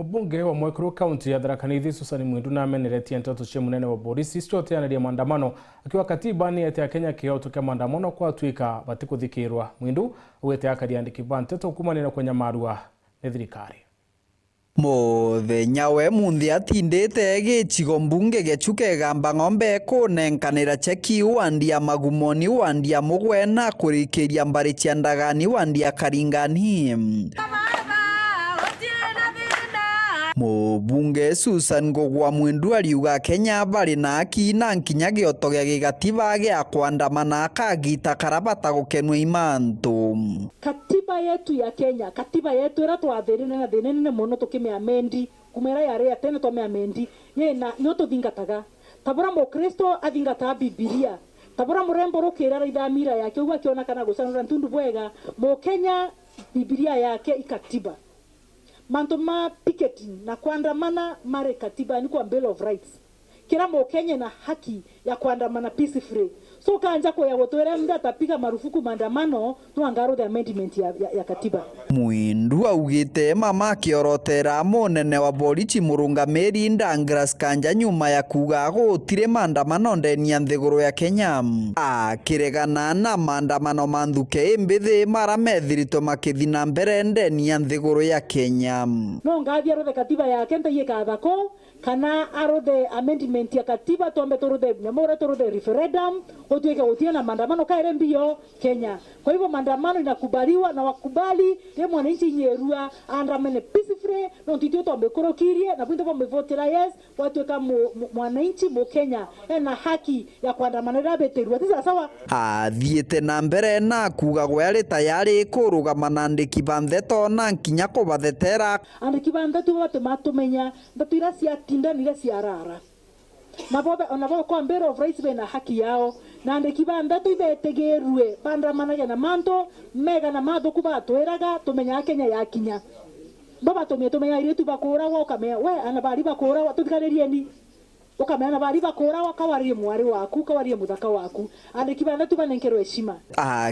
Mbunge wa Mwekuru County ya Tharaka Susan Mwindu na ameneretie NTETO cia munene wa polisi cioteanĩria maandamano akiwa katibani ete AKENYA KIOTO kia maandamano kwa tuika batikuthikirwa. Mwindu ugite AKANDIKI ba NTETO kumanira KUNYAMARUE ni thirikari. Muthenya we munthi atindite gicigo mbunge gechuke gamba ng'ombe kunenkanira cheki wandia magumoni wandia mugwena kurikiria mbari cia ndagani wandia karingani. Mubunge Susan Mwindu ariuga Kenya bari na haki na nkinya gioto gia gigatiba gia kuandamana KUGITA karabata gukenwa imantu. Katiba yetu ya Kenya, katiba yetu ira twathirine na thinene muno tukimiamendi kumera yare atene twameamendi yena nyo tuthingataga tabura mukristo athingata Biblia tabura murembo rukira raithamira yake uga kiona kana gucanura ntundu bwega mu Kenya Biblia yake ikatiba. Mantoma picketing na kuandamana mare katiba ni kwa Bill of Rights. Kila Mkenya na haki ya kuandamana peacefully. So kaanja kwa ya wotore mda tapiga marufuku maandamano tuangaro the amendment ya katiba. Mwindu augite mama kiorotera munene wa borichi murungamiri Ndangras kanja nyuma ya kuga gutire maandamano ndeni ya nthiguru ya Kenya. Akiregana na maandamano mandhuke imbithi maramethirito makithina mbere ndeni ya nthiguru ya Kenya. No ngathia rothe katiba ya Kenya yekathako kana arothe amendment ya katiba tombe torothe nyamora torothe referendum otuike utia na maandamano kaire mbio Kenya. Kwa hivyo maandamano inakubaliwa na wakubali ye mwananchi nyerua andamane peacefully no titio tombe korokirie na pinto pombe votera yes watu kama mwananchi mu Kenya ena haki ya kuandamana rabeterwa tisa sawa. Athiete na mbere na kuga gwari tayari kurugama na AANDIKI ba NTETO na nkinya kubathetera. AANDIKI ba NTETO batu matumenya ndatwira cia tinda nira cia rara. Na bobe kwa Bill of Rights bena haki yao na AANDIKI ba NTETO ibetegerwe bandamana ya na manto mega na matho kubatweraga tumenya Kenya ya kinya. Baba tumenya iritu bakora wa kamea we anabari bakora wa tuthikaririe ni ukamena bari bakora wa kawarie mwari waku kawarie muthaka waku AANDIKI ba NTETO banenkerwe heshima.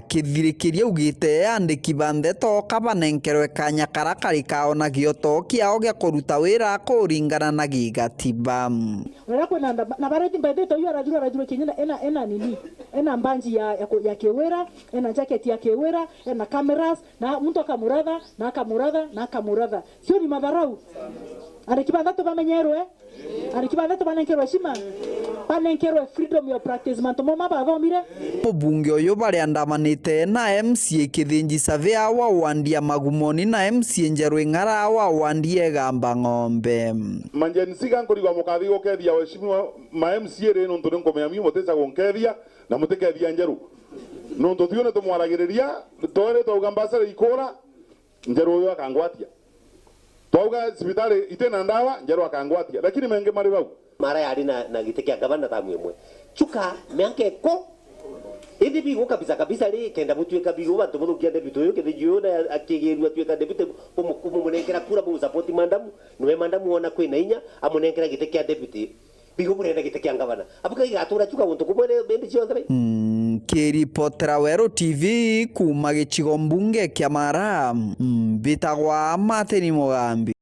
Kithirikiria ugite AANDIKI ba NTETO kabanenkerwe kanya karakari kao na gioto kiao gia kuruta wira kuringana na gigatiba. Nako na barati ba NTETO yo rajura Kenya ena nini ena mbanji ya kewera ena jacket ya kewera ena cameras na mtu akamuradha sio ni madharau. AANDIKI ba NTETO bamenyerwe AANDIKI ba NTETO banenkerwe heshima banenkerwe freedom of practice mantomo mabathomire. Mubunge uyu bari andamanite na MCA Kithinji Savea wa wandia magumoni na MCA Njerwe Ng'ara wa wandie gamba ng'ombe. Manjeni siga ngorigwa mukathi gukethia heshima ma MCA re nontu nkomenya mi mutesa gonkethia na mutekethia Njeru nontu thione tumwaragiriria tore to Ugambasara ikora Njeru uyu akangwatia twauga sibitari itena ndawa Njeru akangwatia lakini menge mari bau mara yari na gitekia gavana tamu imwe chuka meanke ko idi bigo kabisa ri kenda mutuika bigo bantu munukia debito yo kende jiona akigerwa tuika debito kumunekera kura mu support mandamu no mandamu ona kwina inya amunekera gitekia debito bigo murenda gitekia gavana abuka igatura chuka wonto kumwene bendi chionthre. Kiripotera Wero TV kuma gicigo mbunge kia Mara bitagwa Mateni Ugambi.